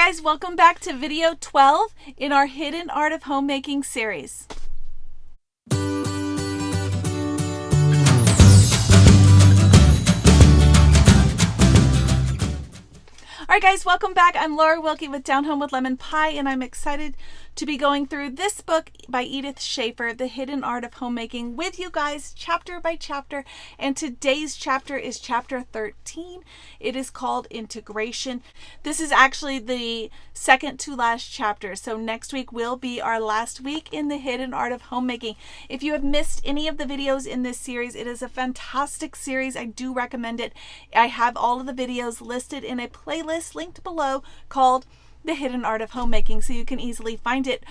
guys, welcome back to video 12 in our Hidden Art of Homemaking series. Alright guys, welcome back. I'm Laura Wilkie with Down Home with Lemon Pie, and I'm excited to be going through this book by Edith Schaefer, The Hidden Art of Homemaking, with you guys chapter by chapter. And today's chapter is chapter 13. It is called Integration. This is actually the second to last chapter, so next week will be our last week in The Hidden Art of Homemaking. If you have missed any of the videos in this series, it is a fantastic series. I do recommend it. I have all of the videos listed in a playlist linked below called The Hidden Art of Homemaking, so you can easily find it.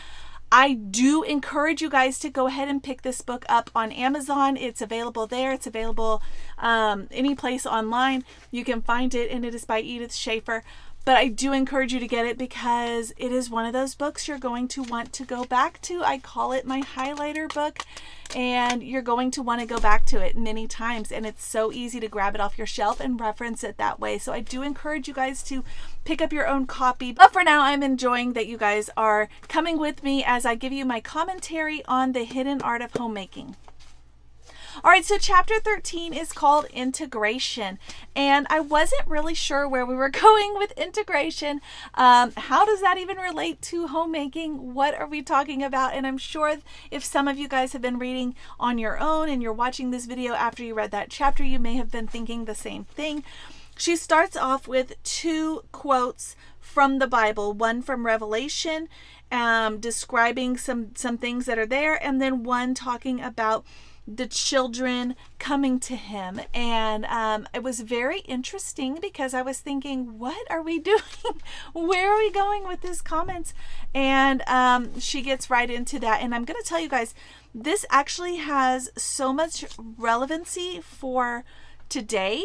I do encourage you guys to go ahead and pick this book up on Amazon. It's available there. It's available any place online. You can find it, and it is by Edith Schaefer. But I do encourage you to get it because it is one of those books you're going to want to go back to. I call it my highlighter book, and you're going to want to go back to it many times, and it's so easy to grab it off your shelf and reference it that way. So I do encourage you guys to pick up your own copy. But for now, I'm enjoying that you guys are coming with me as I give you my commentary on The Hidden Art of Homemaking. All right, so chapter 13 is called Integration, and I wasn't really sure where we were going with integration. How does that even relate to homemaking? What are we talking about? And I'm sure if some of you guys have been reading on your own and you're watching this video after you read that chapter, you may have been thinking the same thing. She starts off with two quotes from the Bible, one from Revelation, describing some things that are there, and then one talking about the children coming to him. And it was very interesting because I was thinking, what are we doing? Where are we going with these comments? And she gets right into that. And I'm going to tell you guys, this actually has so much relevancy for today,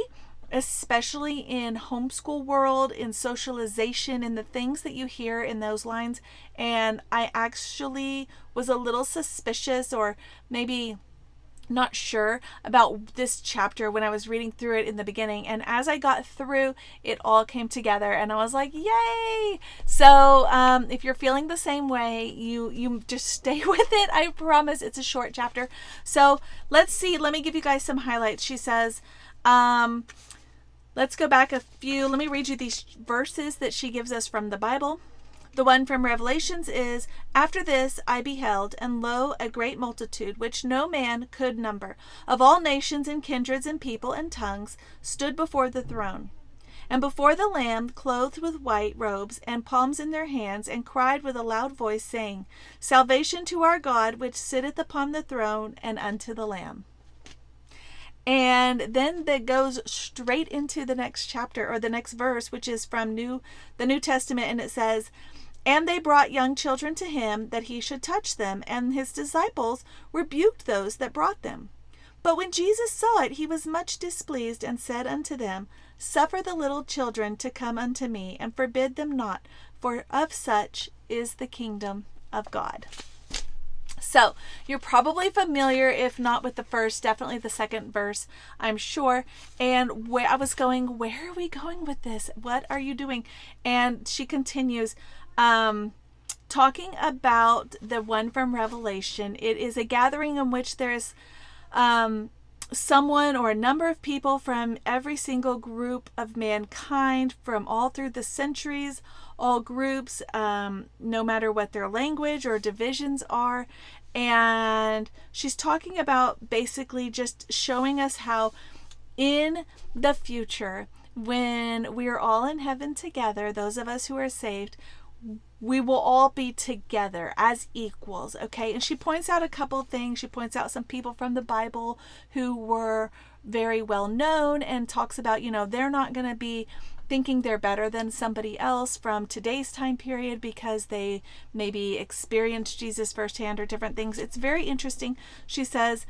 especially in homeschool world, in socialization, and the things that you hear in those lines. And I actually was a little suspicious, or maybe not sure about this chapter when I was reading through it in the beginning, and as I got through, it all came together and I was like, yay! So if you're feeling the same way, you just stay with it. I promise. It's a short chapter. So let's see, let me give you guys some highlights. She says, let's go back a few. Let me read you these verses that she gives us from the Bible. The one from Revelations is, "After this I beheld, and lo, a great multitude, which no man could number, of all nations and kindreds and people and tongues, stood before the throne, and before the Lamb, clothed with white robes, and palms in their hands, and cried with a loud voice, saying, Salvation to our God, which sitteth upon the throne, and unto the Lamb." And then that goes straight into the next chapter, or the next verse, which is from the New Testament, and it says, "And they brought young children to him, that he should touch them, and his disciples rebuked those that brought them. But when Jesus saw it, he was much displeased, and said unto them, Suffer the little children to come unto me, and forbid them not, for of such is the kingdom of God." So you're probably familiar, if not with the first, definitely the second verse, I'm sure. And where I was going, where are we going with this? What are you doing? And she continues, talking about the one from Revelation. It is a gathering in which there is someone or a number of people from every single group of mankind from all through the centuries, all groups, no matter what their language or divisions are. And she's talking about basically just showing us how in the future, when we are all in heaven together, those of us who are saved, we will all be together as equals, okay? And she points out a couple of things. She points out some people from the Bible who were very well known, and talks about, they're not going to be thinking they're better than somebody else from today's time period because they maybe experienced Jesus firsthand or different things. It's very interesting. She says,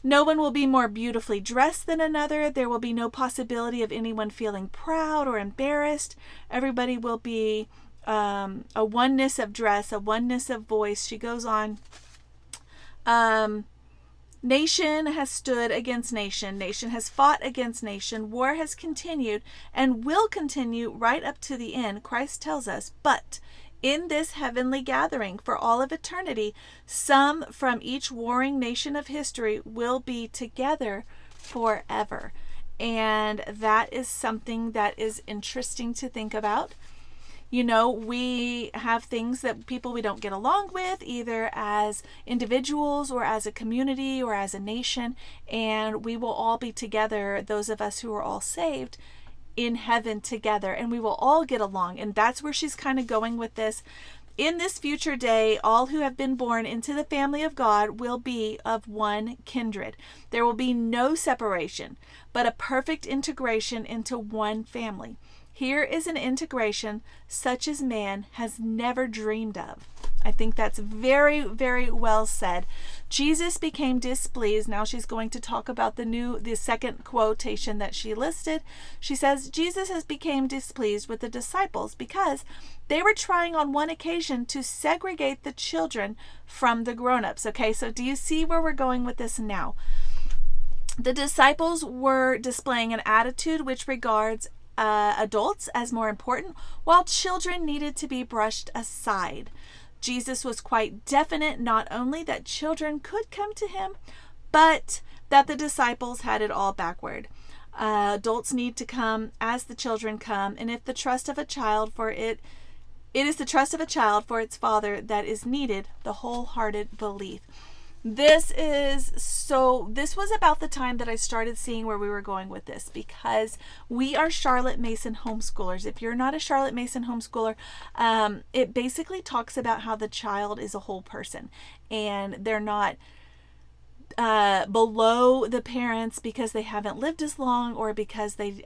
"No one will be more beautifully dressed than another. There will be no possibility of anyone feeling proud or embarrassed. Everybody will be a oneness of dress, a oneness of voice." She goes on Nation has stood against nation. Nation has fought against nation. War has continued and will continue right up to the end, Christ tells us. But in this heavenly gathering for all of eternity, some from each warring nation of history will be together forever. And that is something that is interesting to think about. You know, we have things that people we don't get along with, either as individuals or as a community or as a nation, and we will all be together, those of us who are all saved, in heaven together, and we will all get along. And that's where she's kind of going with this. In this future day, all who have been born into the family of God will be of one kindred. There will be no separation, but a perfect integration into one family. Here is an integration such as man has never dreamed of. I think that's very, very well said. Jesus became displeased. Now she's going to talk about the second quotation that she listed. She says, Jesus has become displeased with the disciples because they were trying on one occasion to segregate the children from the grown-ups. Okay, so do you see where we're going with this now? The disciples were displaying an attitude which regards adults as more important, while children needed to be brushed aside. Jesus was quite definite not only that children could come to him, but that the disciples had it all backward. Adults need to come as the children come, and if the trust of a child for it is the trust of a child for its father that is needed, the wholehearted belief. This was about the time that I started seeing where we were going with this, because we are Charlotte Mason homeschoolers. If you're not a Charlotte Mason homeschooler, it basically talks about how the child is a whole person, and they're not below the parents because they haven't lived as long or because they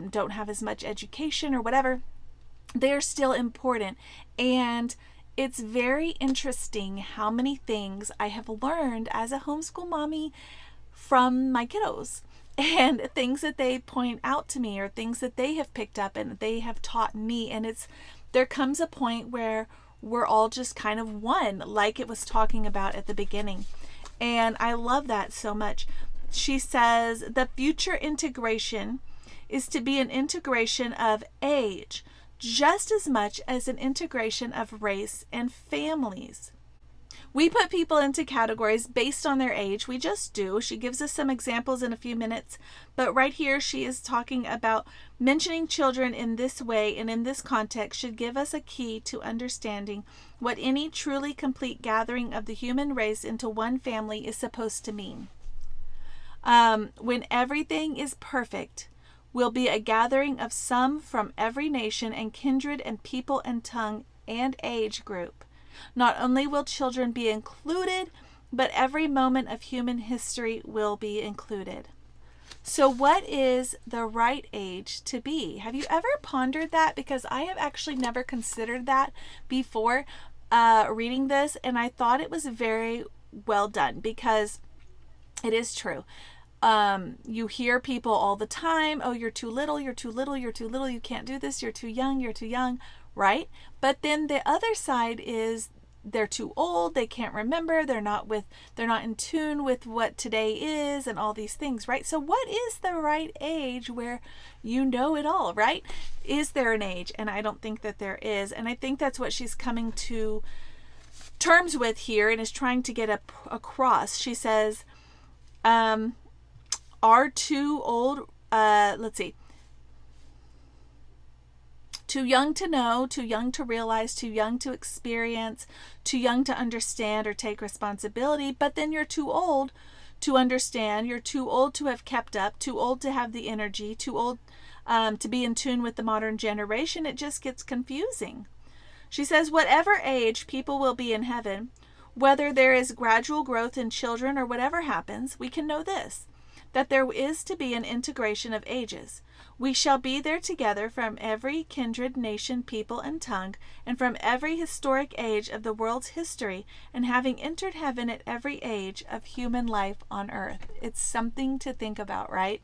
don't have as much education or whatever. They're still important. And it's very interesting how many things I have learned as a homeschool mommy from my kiddos, and things that they point out to me or things that they have picked up and they have taught me. And there comes a point where we're all just kind of one, like it was talking about at the beginning. And I love that so much. She says the future integration is to be an integration of age, just as much as an integration of race and families. We put people into categories based on their age. We just do. She gives us some examples in a few minutes, but right here she is talking about mentioning children in this way and in this context should give us a key to understanding what any truly complete gathering of the human race into one family is supposed to mean. When everything is perfect, will be a gathering of some from every nation and kindred and people and tongue and age group. Not only will children be included, but every moment of human history will be included. So what is the right age to be? Have you ever pondered that? Because I have actually never considered that before reading this, and I thought it was very well done, because it is true. You hear people all the time, oh, you're too little, you're too little, you're too little, you can't do this, you're too young, right? But then the other side is they're too old, they can't remember, they're not in tune with what today is and all these things, right? So what is the right age where you know it all, right? Is there an age? And I don't think that there is. And I think that's what she's coming to terms with here and is trying to get across. She says, are too old, too young to know, too young to realize, too young to experience, too young to understand or take responsibility, but then you're too old to understand, you're too old to have kept up, too old to have the energy, too old to be in tune with the modern generation. It just gets confusing. She says, whatever age people will be in heaven, whether there is gradual growth in children or whatever happens, we can know this, that there is to be an integration of ages. We shall be there together from every kindred, nation, people, and tongue, and from every historic age of the world's history, and having entered heaven at every age of human life on earth. It's something to think about, right?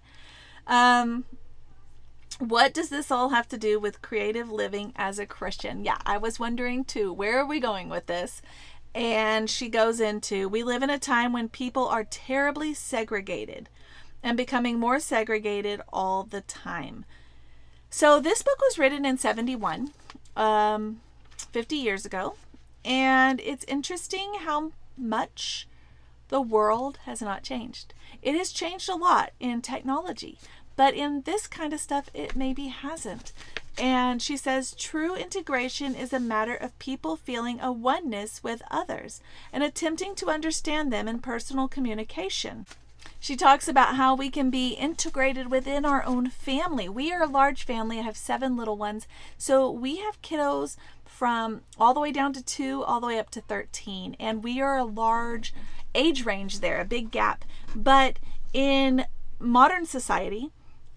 What does this all have to do with creative living as a Christian? Yeah, I was wondering too, where are we going with this? And she goes into, we live in a time when people are terribly segregated and becoming more segregated all the time. So this book was written in 71, 50 years ago. And it's interesting how much the world has not changed. It has changed a lot in technology, but in this kind of stuff, it maybe hasn't. And she says, true integration is a matter of people feeling a oneness with others and attempting to understand them in personal communication. She talks about how we can be integrated within our own family. We are a large family. I have 7 little ones. So we have kiddos from all the way down to 2, all the way up to 13. And we are a large age range there, a big gap. But in modern society,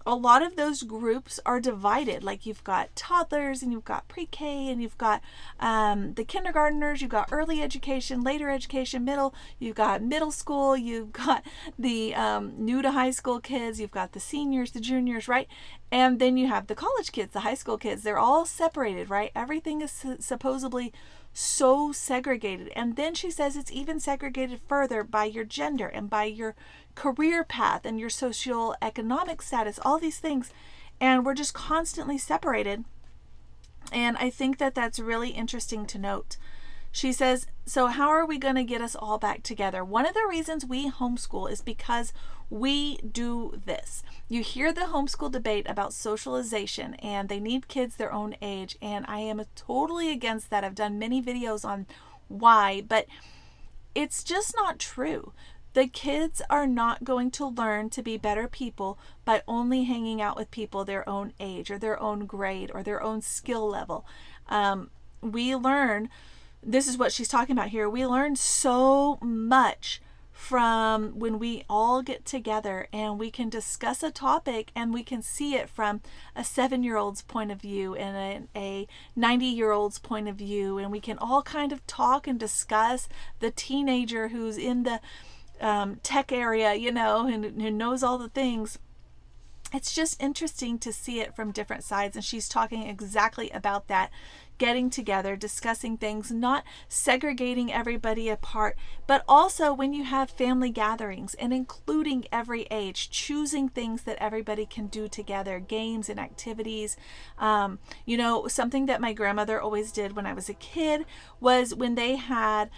a lot of those groups are divided. Like you've got toddlers and you've got pre-K and you've got the kindergartners, you've got early education, later education, middle, you've got middle school, you've got the new to high school kids, you've got the seniors, the juniors, right? And then you have the college kids, the high school kids. They're all separated, right? Everything is supposedly so segregated. And then she says it's even segregated further by your gender and by your career path and your socioeconomic status, all these things. And we're just constantly separated. And I think that that's really interesting to note. She says, so how are we going to get us all back together? One of the reasons we homeschool is because we do this. You hear the homeschool debate about socialization and they need kids their own age. And I am totally against that. I've done many videos on why, but it's just not true. The kids are not going to learn to be better people by only hanging out with people their own age or their own grade or their own skill level. We learn, this is what she's talking about here, we learn so much from when we all get together and we can discuss a topic and we can see it from a 7-year-old's point of view and a 90-year-old's point of view, and we can all kind of talk and discuss the teenager who's in the tech area, you know, and who knows all the things. It's just interesting to see it from different sides. And she's talking exactly about that, getting together, discussing things, not segregating everybody apart, but also when you have family gatherings and including every age, choosing things that everybody can do together, games and activities. You know, something that my grandmother always did when I was a kid was when they had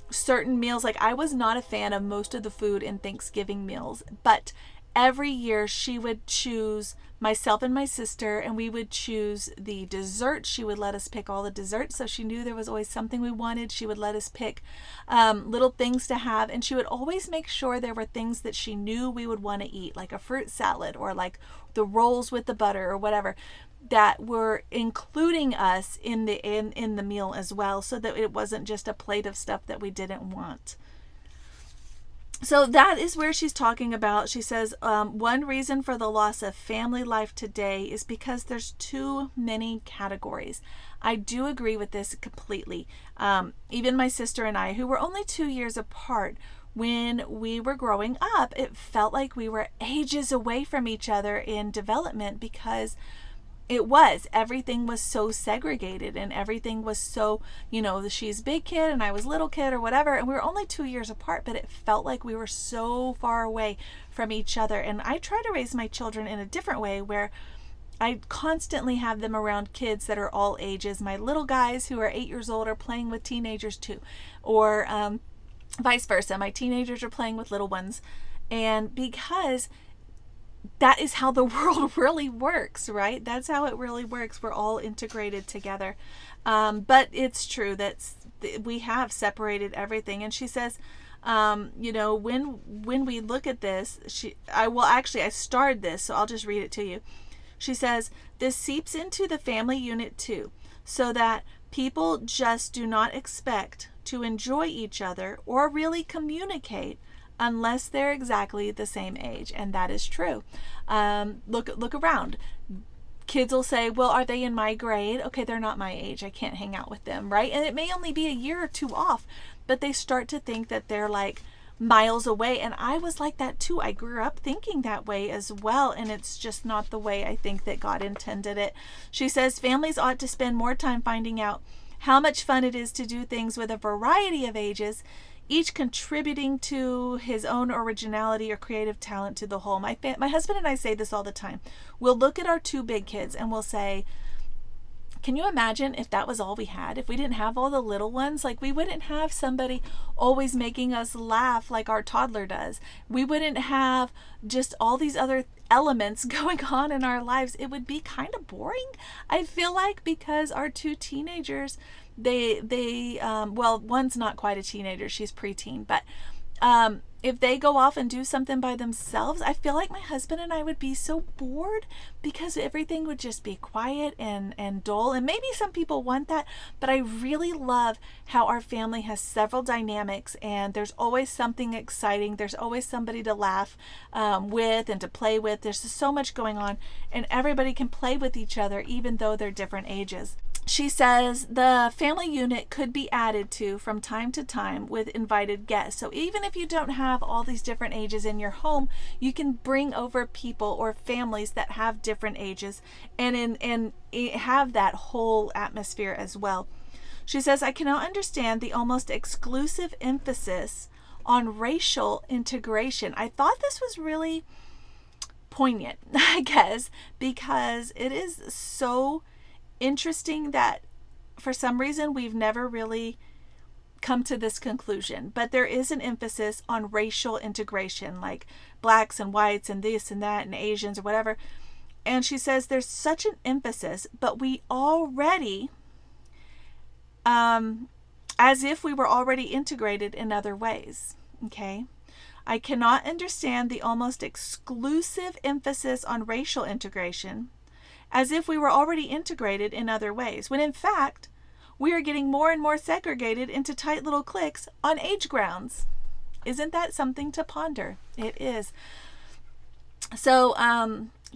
certain meals, like I was not a fan of most of the food in Thanksgiving meals, but every year she would choose myself and my sister, and we would choose the dessert. She would let us pick all the desserts, so she knew there was always something we wanted. She would let us pick little things to have, and she would always make sure there were things that she knew we would want to eat, like a fruit salad or like the rolls with the butter or whatever, that were including us in the meal as well, so that it wasn't just a plate of stuff that we didn't want. So that is where she's talking about. She says, one reason for the loss of family life today is because there's too many categories. I do agree with this completely. Even my sister and I, who were only 2 years apart, when we were growing up, it felt like we were ages away from each other in development because everything was so segregated and everything was so, you know, she's big kid and I was little kid or whatever, and we were only 2 years apart, but it felt like we were so far away from each other. And I try to raise my children in a different way where I constantly have them around kids that are all ages. My little guys who are 8 years old are playing with teenagers too, or vice versa. My teenagers are playing with little ones. And because that is how the world really works, right? That's how it really works. We're all integrated together. But it's true that we have separated everything. And she says, you know, when we look at this, I starred this, so I'll just read it to you. She says, this seeps into the family unit too, so that people just do not expect to enjoy each other or really communicate unless they're exactly the same age. And that is true. Look around. Kids will say, well, are they in my grade? Okay, they're not my age. I can't hang out with them, right? And it may only be a year or two off, but they start to think that they're like miles away. And I was like that too. I grew up thinking that way as well. And it's just not the way I think that God intended it. She says families ought to spend more time finding out how much fun it is to do things with a variety of ages, each contributing to his own originality or creative talent to the whole. My husband and I say this all the time. We'll look at our 2 big kids and we'll say, can you imagine if that was all we had? If we didn't have all the little ones? Like, we wouldn't have somebody always making us laugh like our toddler does. We wouldn't have just all these other elements going on in our lives. It would be kind of boring, I feel like, because our 2 teenagers, well, one's not quite a teenager, she's preteen, but if they go off and do something by themselves, I feel like my husband and I would be so bored because everything would just be quiet and dull. And maybe some people want that, but I really love how our family has several dynamics, and there's always something exciting. There's always somebody to laugh with and to play with. There's just so much going on, and everybody can play with each other even though they're different ages. She says the family unit could be added to from time to time with invited guests. So even if you don't have all these different ages in your home, you can bring over people or families that have different ages and have that whole atmosphere as well. She says, I cannot understand the almost exclusive emphasis on racial integration. I thought this was really poignant, I guess, because it is so interesting that for some reason we've never really come to this conclusion, but there is an emphasis on racial integration, like blacks and whites and this and that and Asians or whatever. And she says there's such an emphasis, but we already, as if we were already integrated in other ways. Okay. I cannot understand the almost exclusive emphasis on racial integration, as if we were already integrated in other ways, when in fact, we are getting more and more segregated into tight little cliques on age grounds. Isn't that something to ponder? It is. So,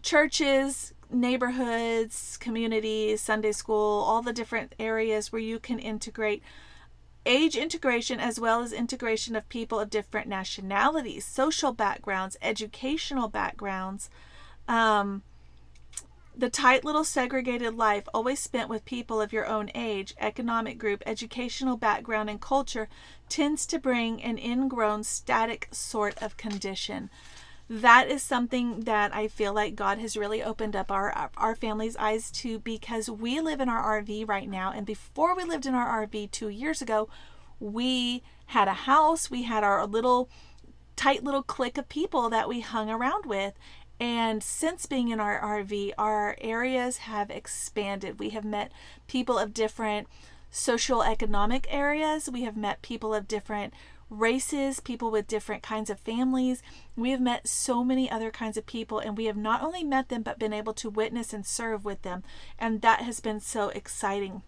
churches, neighborhoods, communities, Sunday school, all the different areas where you can integrate age integration as well as integration of people of different nationalities, social backgrounds, educational backgrounds, the tight little segregated life always spent with people of your own age, economic group, educational background, and culture tends to bring an ingrown static sort of condition. That is something that I feel like God has really opened up our family's eyes to, because we live in our RV right now. And before we lived in our RV 2 years ago, we had a house. We had our tight little clique of people that we hung around with. And since being in our RV, our areas have expanded. We have met people of different social economic areas. We have met people of different races, people with different kinds of families. We have met so many other kinds of people, and we have not only met them, but been able to witness and serve with them. And that has been so exciting.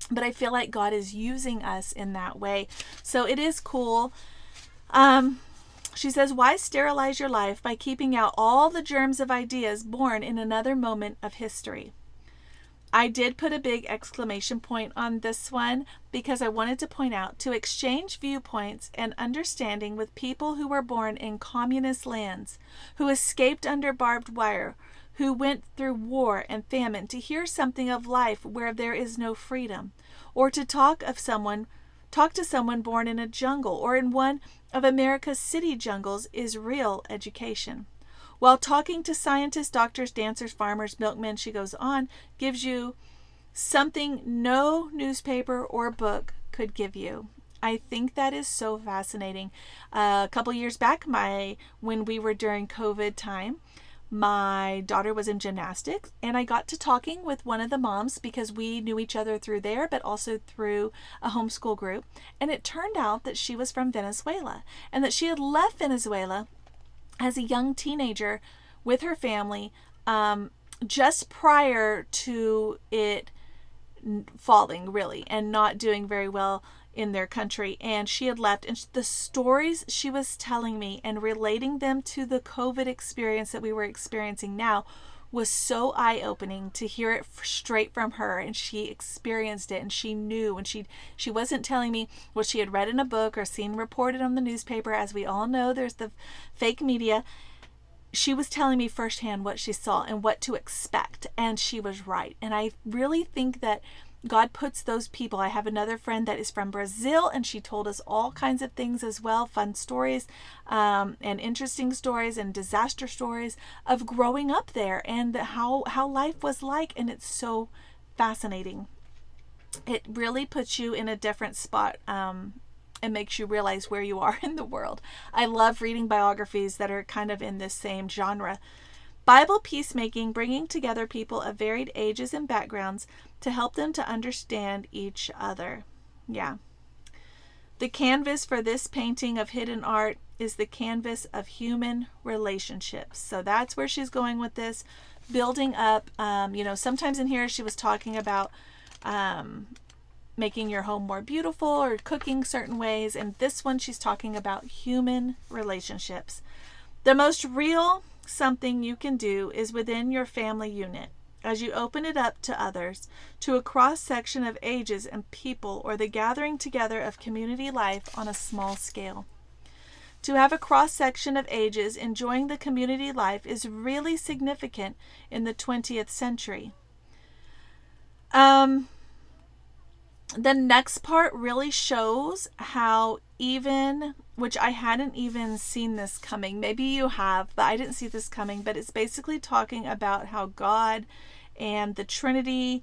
But I feel like God is using us in that way. So it is cool. She says, why sterilize your life by keeping out all the germs of ideas born in another moment of history? I did put a big exclamation point on this one because I wanted to point out, to exchange viewpoints and understanding with people who were born in communist lands, who escaped under barbed wire, who went through war and famine, to hear something of life where there is no freedom, or to talk to someone born in a jungle or in one of America's city jungles is real education. While talking to scientists, doctors, dancers, farmers, milkmen, she goes on, gives you something no newspaper or book could give you. I think that is so fascinating. A couple years back, when we were during COVID time, my daughter was in gymnastics, and I got to talking with one of the moms because we knew each other through there, but also through a homeschool group. And it turned out that she was from Venezuela, and that she had left Venezuela as a young teenager with her family just prior to it falling, really, and not doing very well in their country. And she had left, and the stories she was telling me and relating them to the COVID experience that we were experiencing now was so eye-opening to hear it straight from her. And she experienced it, and she knew, and she wasn't telling me what she had read in a book or seen reported on the newspaper. As we all know, there's the fake media. She was telling me firsthand what she saw and what to expect, and she was right. And I really think that God puts those people. I have another friend that is from Brazil, and she told us all kinds of things as well, fun stories and interesting stories and disaster stories of growing up there and how life was like. And it's so fascinating. It really puts you in a different spot and makes you realize where you are in the world. I love reading biographies that are kind of in this same genre. Bible peacemaking, bringing together people of varied ages and backgrounds to help them to understand each other. Yeah. The canvas for this painting of hidden art is the canvas of human relationships. So that's where she's going with this, building up. Sometimes in here she was talking about making your home more beautiful or cooking certain ways. And this one she's talking about human relationships. The most real something you can do is within your family unit, as you open it up to others, to a cross-section of ages and people, or the gathering together of community life on a small scale. To have a cross-section of ages enjoying the community life is really significant in the 20th century. The next part really shows how which I hadn't even seen this coming. Maybe you have, but I didn't see this coming. But it's basically talking about how God and the Trinity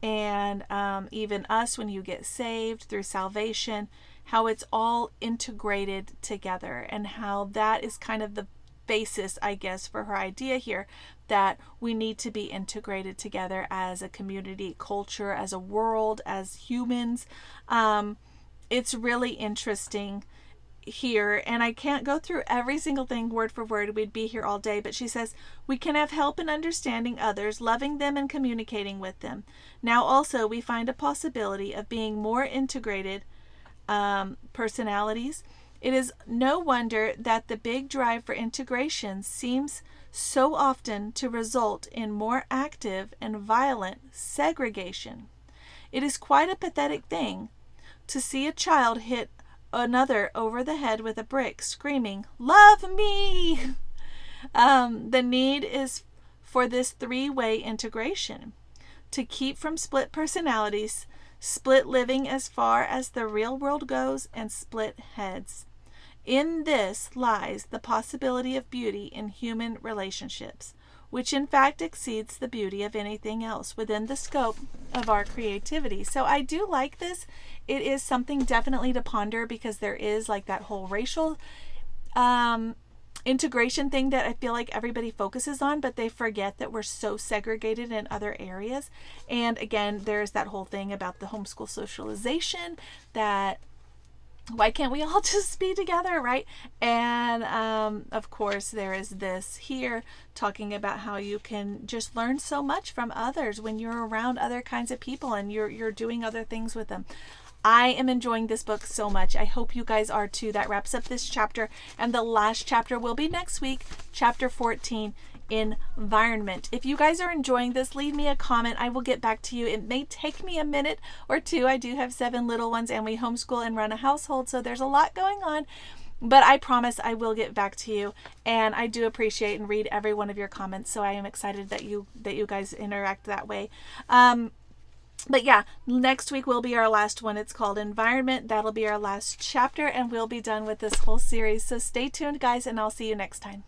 and even us, when you get saved through salvation, how it's all integrated together, and how that is kind of the basis, I guess, for her idea here, that we need to be integrated together as a community, culture, as a world, as humans. It's really interesting here, and I can't go through every single thing word for word. We'd be here all day, but she says we can have help in understanding others, loving them, and communicating with them. Now also we find a possibility of being more integrated personalities. It is no wonder that the big drive for integration seems so often to result in more active and violent segregation. It is quite a pathetic thing to see a child hit another over the head with a brick, screaming, "Love me!" The need is for this three-way integration, to keep from split personalities, split living as far as the real world goes, and split heads. In this lies the possibility of beauty in human relationships, which in fact exceeds the beauty of anything else within the scope of our creativity. So I do like this. It is something definitely to ponder, because there is like that whole racial integration thing that I feel like everybody focuses on, but they forget that we're so segregated in other areas. And again, there's that whole thing about the homeschool socialization, that why can't we all just be together, right? And of course there is this here talking about how you can just learn so much from others when you're around other kinds of people and you're doing other things with them. I am enjoying this book so much. I hope you guys are too. That wraps up this chapter, and the last chapter will be next week, chapter 14, environment. If you guys are enjoying this, leave me a comment. I will get back to you. It may take me a minute or two. I do have 7 little ones, and we homeschool and run a household, so there's a lot going on, but I promise I will get back to you. And I do appreciate and read every one of your comments, so I am excited that you guys interact that way. But yeah, next week will be our last one. It's called Environment. That'll be our last chapter, and we'll be done with this whole series. So stay tuned, guys, and I'll see you next time.